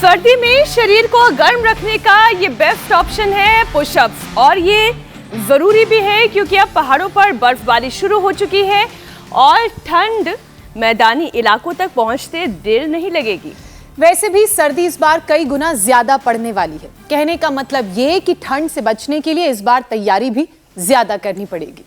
सर्दी में शरीर को गर्म रखने का ये बेस्ट ऑप्शन है पुशअप्स। और ये जरूरी भी है क्योंकि अब पहाड़ों पर बर्फबारी शुरू हो चुकी है और ठंड मैदानी इलाकों तक पहुंचते देर नहीं लगेगी। वैसे भी सर्दी इस बार कई गुना ज्यादा पड़ने वाली है। कहने का मतलब ये कि ठंड से बचने के लिए इस बार तैयारी भी ज्यादा करनी पड़ेगी।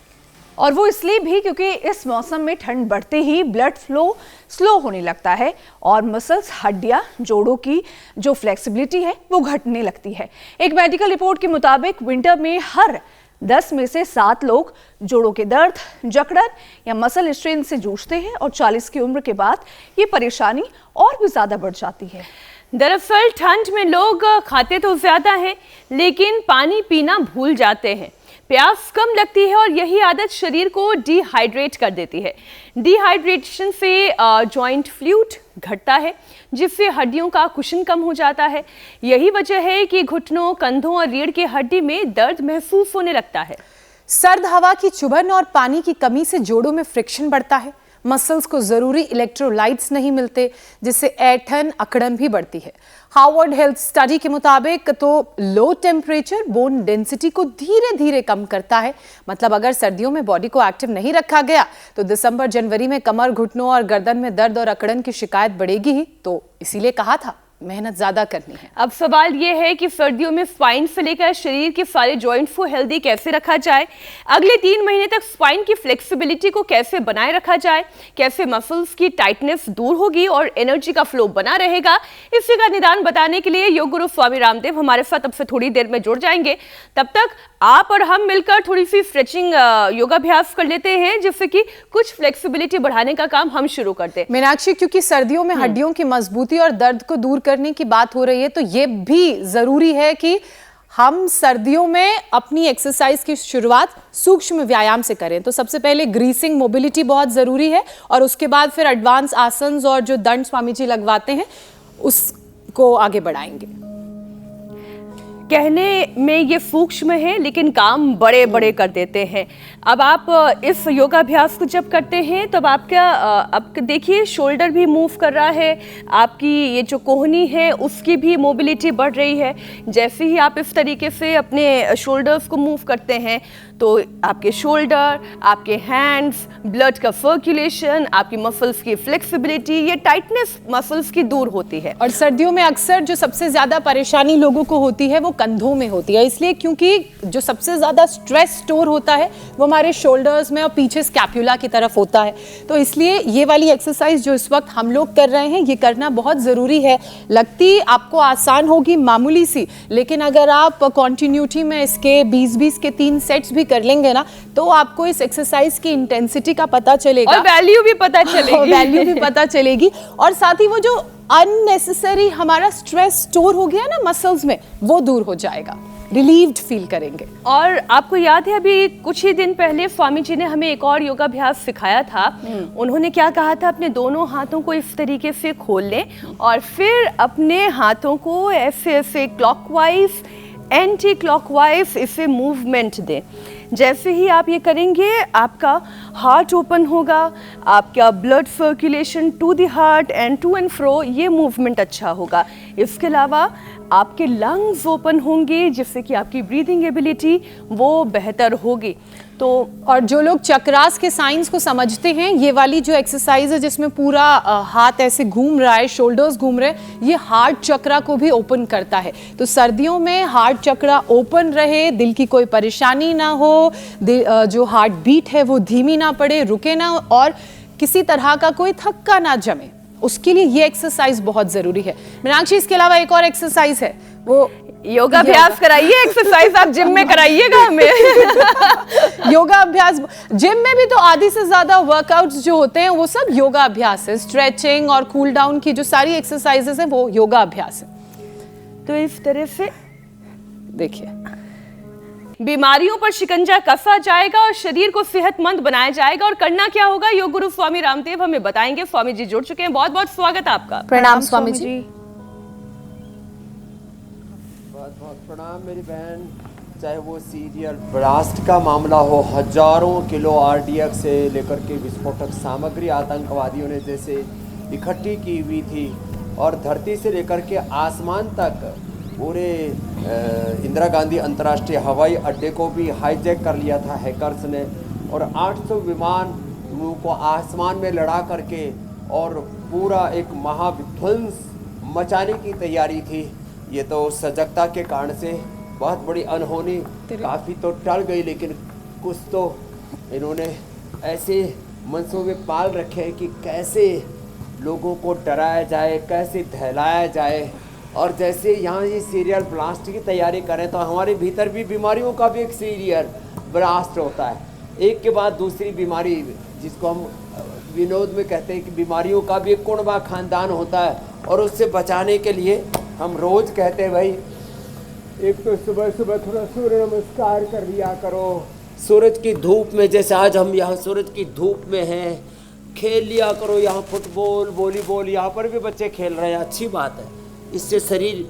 और वो इसलिए भी क्योंकि इस मौसम में ठंड बढ़ते ही ब्लड फ्लो स्लो होने लगता है और मसल्स, हड्डियां, जोड़ों की जो फ्लेक्सिबिलिटी है वो घटने लगती है। एक मेडिकल रिपोर्ट के मुताबिक विंटर में हर 10 में से 7 लोग जोड़ों के दर्द, जकड़न या मसल स्ट्रेन से जूझते हैं और 40 की उम्र के बाद ये परेशानी और भी ज्यादा बढ़ जाती है। दरअसल ठंड में लोग खाते तो ज्यादा हैं लेकिन पानी पीना भूल जाते हैं। प्यास कम लगती है और यही आदत शरीर को डिहाइड्रेट कर देती है। डिहाइड्रेशन से जॉइंट फ्लूइड घटता है जिससे हड्डियों का कुशन कम हो जाता है। यही वजह है कि घुटनों, कंधों और रीढ़ की हड्डी में दर्द महसूस होने लगता है। सर्द हवा की चुभन और पानी की कमी से जोड़ों में फ्रिक्शन बढ़ता है। मसल्स को जरूरी इलेक्ट्रोलाइट्स नहीं मिलते जिससे ऐंठन, अकड़न भी बढ़ती है। हार्वर्ड हेल्थ स्टडी के मुताबिक तो लो टेम्परेचर बोन डेंसिटी को धीरे धीरे कम करता है। मतलब अगर सर्दियों में बॉडी को एक्टिव नहीं रखा गया तो दिसंबर जनवरी में कमर, घुटनों और गर्दन में दर्द और अकड़न की शिकायत बढ़ेगी ही। तो इसीलिए कहा था मेहनत ज्यादा करनी है। अब सवाल ये है कि सर्दियों में स्पाइन से लेकर शरीर के सारे जॉइंट्स को हेल्दी कैसे रखा जाए। अगले 3 महीने तक स्पाइन की फ्लेक्सिबिलिटी को कैसे बनाए रखा जाए, कैसे मसल्स की टाइटनेस दूर होगी और एनर्जी का फ्लो बना रहेगा, इसी का निदान बताने के लिए योग गुरु स्वामी रामदेव हमारे साथ अब से थोड़ी देर में जुड़ जाएंगे। तब तक आप और हम मिलकर थोड़ी सी स्ट्रेचिंग योगाभ्यास कर लेते हैं जिससे कि कुछ फ्लेक्सिबिलिटी बढ़ाने का काम हम शुरू करते हैं। मीनाक्षी, क्योंकि सर्दियों में हड्डियों की मजबूती और दर्द को दूर करने की बात हो रही है तो ये भी जरूरी है कि हम सर्दियों में अपनी एक्सरसाइज की शुरुआत सूक्ष्म व्यायाम से करें। तो सबसे पहले ग्रीसिंग, मोबिलिटी बहुत जरूरी है और उसके बाद फिर एडवांस आसन और जो दंड स्वामी जी लगवाते हैं उसको आगे बढ़ाएंगे। कहने में ये सूक्ष्म है लेकिन काम बड़े बड़े कर देते हैं। अब आप इस योगाभ्यास को जब करते हैं तब आप देखिए शोल्डर भी मूव कर रहा है, आपकी ये जो कोहनी है उसकी भी मोबिलिटी बढ़ रही है। जैसे ही आप इस तरीके से अपने शोल्डर्स को मूव करते हैं तो आपके शोल्डर, आपके हैंड्स, ब्लड का सर्कुलेशन, आपकी मसल्स की फ्लेक्सिबिलिटी, ये टाइटनेस मसल्स की दूर होती है। और सर्दियों में अक्सर जो सबसे ज्यादा परेशानी लोगों को होती है वो कंधों में होती है, इसलिए क्योंकि जो सबसे ज्यादा स्ट्रेस स्टोर होता है वो हमारे शोल्डर्स में और पीछे स्कैपुला की तरफ होता है। तो इसलिए ये वाली एक्सरसाइज जो इस वक्त हम लोग कर रहे हैं ये करना बहुत जरूरी है। लगती आपको आसान होगी, मामूली सी, लेकिन अगर आप कॉन्टिन्यूटी में इसके 20-20 के 3 सेट्स भी कर लेंगे ना तो आपको इस एक्सरसाइज की इंटेंसिटी का पता चलेगा और वैल्यू भी पता चलेगी और साथ ही वो जो अननेसेसरी हमारा स्ट्रेस स्टोर हो गया ना मसल्स में वो दूर हो जाएगा, रिलीव्ड फील करेंगे। और आपको याद है अभी कुछ ही दिन पहले स्वामी जी ने हमें एक और योगाभ्यास सिखाया था। उन्होंने क्या कहा था, अपने दोनों हाथों को इस तरीके से खोल लें और फिर अपने हाथों को ऐसे ऐसे क्लॉकवाइज, एंटी क्लॉकवाइज इसे मूवमेंट दें। जैसे ही आप ये करेंगे आपका हार्ट ओपन होगा, आपका blood circulation to the heart and to and fro, ये मूवमेंट अच्छा होगा। इसके अलावा आपके लंग्स ओपन होंगे जिससे कि आपकी ब्रीदिंग एबिलिटी वो बेहतर होगी। तो और जो लोग चक्रास के साइंस को समझते हैं, ये वाली जो एक्सरसाइज है जिसमें पूरा हाथ ऐसे घूम रहा है, शोल्डर्स घूम रहे हैं, ये हार्ट चक्रा को भी ओपन करता है। तो सर्दियों में हार्ट चक्रा ओपन रहे, दिल की कोई परेशानी ना हो, जो हार्ट बीट है वो धीमी ना पड़े, रुके ना और किसी तरह का कोई थक्का ना जमे, उसके लिए ये एक्सरसाइज बहुत जरूरी है। मीनाक्षी, इसके अलावा एक और एक्सरसाइज है, वो योगाभ्यास कराइए, एक्सरसाइज आप जिम में कराइएगा हमें। योगा अभ्यास जिम में भी तो आधी से ज्यादा वर्कआउट्स जो होते हैं वो सब योगा अभ्यास है। स्ट्रेचिंग और कूल डाउन की जो सारी एक्सरसाइजेस हैं वो योगा अभ्यास है। तो इस तरह से देखिए बीमारियों पर शिकंजा कसा जाएगा और शरीर को सेहतमंद बनाया जाएगा। और करना क्या होगा योग गुरु स्वामी रामदेव हमें बताएंगे। स्वामी जी जुड़ चुके हैं, बहुत बहुत स्वागत है आपका। प्रणाम स्वामी जी। बहुत बहुत प्रणाम मेरी बहन। चाहे वो सीरियल ब्लास्ट का मामला हो, हजारों किलो आरडीएक्स से लेकर के विस्फोटक सामग्री आतंकवादियों ने जैसे इकट्ठी की हुई थी और धरती से लेकर के आसमान तक पूरे इंदिरा गांधी अंतर्राष्ट्रीय हवाई अड्डे को भी हाईजैक कर लिया था हैकर्स ने, और 800 विमानों को आसमान में लड़ा करके और पूरा एक महाविध्वंस मचाने की तैयारी थी। ये तो सजगता के कारण से बहुत बड़ी अनहोनी काफ़ी तो टल गई, लेकिन कुछ तो इन्होंने ऐसे मंसूबे पाल रखे हैं कि कैसे लोगों को डराया जाए, कैसे दहलाया जाए। और जैसे यहाँ ये सीरियल ब्लास्ट की तैयारी करें तो हमारे भीतर भी बीमारियों का भी एक सीरियल ब्लास्ट होता है, एक के बाद दूसरी बीमारी, जिसको हम विनोद में कहते हैं कि बीमारियों का भी एक कुणबा खानदान होता है। और उससे बचाने के लिए हम रोज़ कहते हैं भाई, एक तो सुबह सुबह थोड़ा सूर्य नमस्कार कर लिया करो, सूरज की धूप में, जैसे आज हम यहाँ सूरज की धूप में हैं, खेल लिया करो। यहाँ फुटबॉल वॉलीबॉल यहाँ पर भी बच्चे खेल रहे हैं, अच्छी बात है। इससे शरीर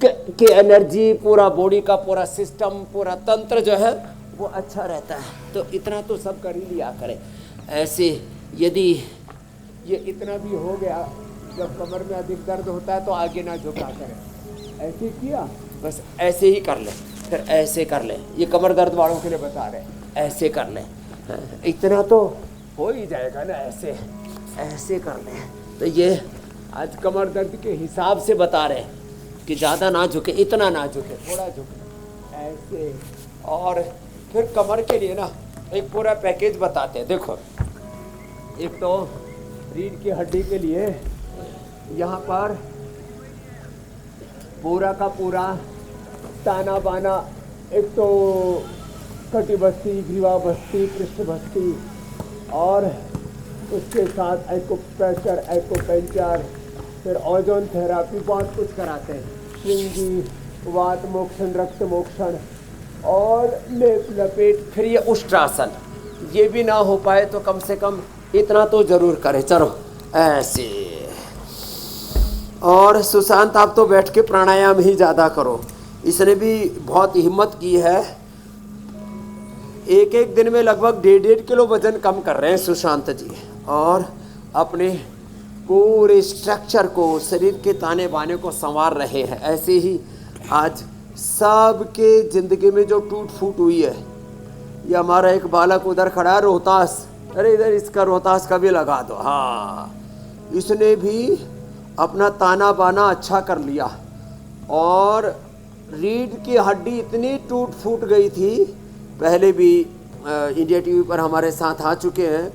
की एनर्जी, पूरा बॉडी का पूरा सिस्टम, पूरा तंत्र जो है वो अच्छा रहता है। तो इतना तो सब कर ही लिया करें। ऐसे यदि ये इतना भी हो गया, जब कमर में अधिक दर्द होता है तो आगे ना झुका करें, ऐसे किया बस ऐसे ही कर ले, फिर ऐसे कर ले। ये कमर दर्द वालों के लिए बता रहे, ऐसे कर ले, इतना तो हो ही जाएगा ना, ऐसे ऐसे कर ले। तो ये आज कमर दर्द के हिसाब से बता रहे कि ज़्यादा ना झुके, इतना ना झुके, थोड़ा झुके, ऐसे। और फिर कमर के लिए ना एक पूरा पैकेज बताते हैं। देखो, एक तो रीढ़ की हड्डी के लिए यहाँ पर पूरा का पूरा ताना बाना, एक तो कटिबस्ती, ग्रीवाबस्ती, पृष्ठबस्ती, और उसके साथ एक्यूप्रेशर, एक्यूपंक्चर, फिर ओजोन थेरापी, बहुत कुछ कराते हैं, श्रृंगी, वात मोक्षण, रक्त मोक्षण और लेप लपेट। फिर ये उष्ट्रासन, ये भी ना हो पाए तो कम से कम इतना तो जरूर करें। चलो ऐसे। और सुशांत, आप तो बैठ के प्राणायाम ही ज़्यादा करो, इसने भी बहुत हिम्मत की है। एक एक दिन में लगभग 1.5 किलो वजन कम कर रहे हैं सुशांत जी, और अपने पूरे स्ट्रक्चर को, शरीर के ताने बाने को संवार रहे हैं। ऐसे ही आज सबके ज़िंदगी में जो टूट फूट हुई है, ये हमारा एक बालक उधर खड़ा है, रोहतास, अरे इधर इसका रोहतास का भी लगा दो। हाँ, इसने भी अपना ताना बाना अच्छा कर लिया, और रीढ़ की हड्डी इतनी टूट फूट गई थी, पहले भी इंडिया टीवी पर हमारे साथ आ चुके हैं,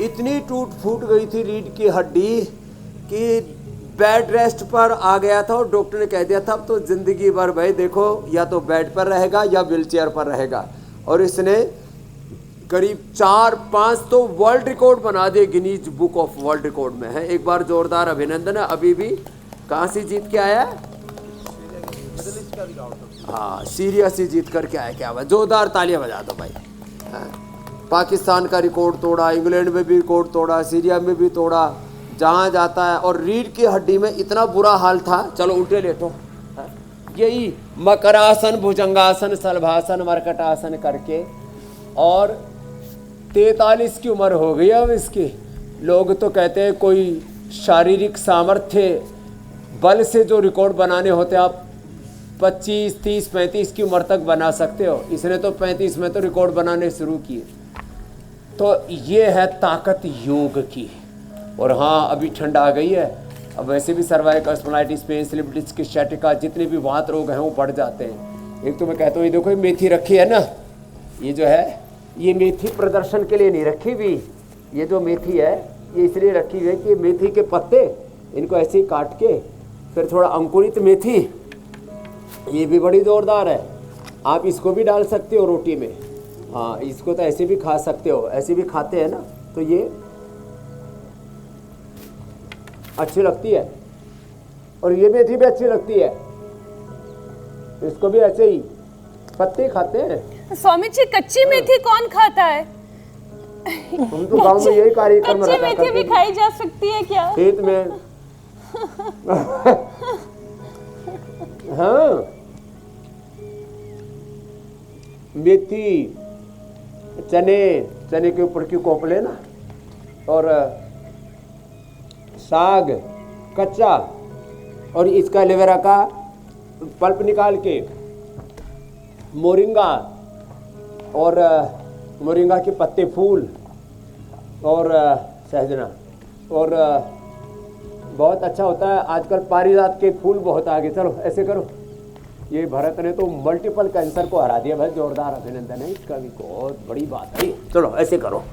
इतनी टूट फूट गई थी रीढ़ की हड्डी कि बेड रेस्ट पर आ गया था, और डॉक्टर ने कह दिया था अब तो ज़िंदगी भर भाई देखो, या तो बेड पर रहेगा या व्हीलचेयर पर रहेगा। और इसने करीब 4-5 तो वर्ल्ड रिकॉर्ड बना दिए, Guinness book of world record में है। एक बार जोरदार अभिनंदन है। अभी भी कहाँ से जीत के आया है? हाँ, सीरिया से जीत करके आया। क्या बात, जोरदार तालियां बजा दो भाई। पाकिस्तान का रिकॉर्ड तोड़ा, इंग्लैंड में भी रिकॉर्ड तोड़ा, सीरिया में भी तोड़ा, जहाँ जाता है। और रीढ़ की हड्डी में इतना बुरा हाल था, चलो उल्टे लेटो, यही मकरासन, भुजंगासन, सलभासन, मरकटासन करके, और 43 की उम्र हो गई अब इसकी। लोग तो कहते हैं कोई शारीरिक सामर्थ्य बल से जो रिकॉर्ड बनाने होते आप 25, 30, 35 की उम्र तक बना सकते हो। इसने तो 35 में तो रिकॉर्ड बनाने शुरू किए। तो ये है ताकत योग की। और हाँ, अभी ठंड आ गई है, अब वैसे भी cervical spondylitis, pain slip disc, sciatica, जितने भी वात रोग हैं वो बढ़ जाते हैं। एक तो मैं कहता हूँ, ये देखो ये मेथी रखी है ना, ये जो है, ये मेथी प्रदर्शन के लिए नहीं रखी हुई। ये जो मेथी है ये इसलिए रखी हुई है कि मेथी के पत्ते, इनको ऐसे ही काट के, फिर थोड़ा अंकुरित मेथी, ये भी बड़ी ज़ोरदार है। आप इसको भी डाल सकते हो रोटी में। हाँ, इसको तो ऐसे भी खा सकते हो, ऐसे भी खाते हैं ना, तो ये अच्छी लगती है। और ये मेथी भी अच्छी लगती है, इसको भी ऐसे ही पत्ते खाते हैं। स्वामी जी, कच्ची मेथी कौन खाता है? हम तो गांव में यही कार्यक्रम कच्ची मेथी भी खाई जा सकती है क्या? खेत में। हाँ, मेथी, चने के ऊपर की कोपले ना, और साग, कच्चा और इसका एलोवेरा का पल्प निकाल के मोरिंगा और मोरिंगा के पत्ते फूल और सहजना और बहुत अच्छा होता है। आजकल पारिजात के फूल बहुत आगे। चलो ऐसे करो, ये भरत ने तो मल्टीपल कैंसर को हरा दिया भाई, जोरदार अभिनंदन है इसका भी, बहुत बड़ी बात है। चलो ऐसे करो।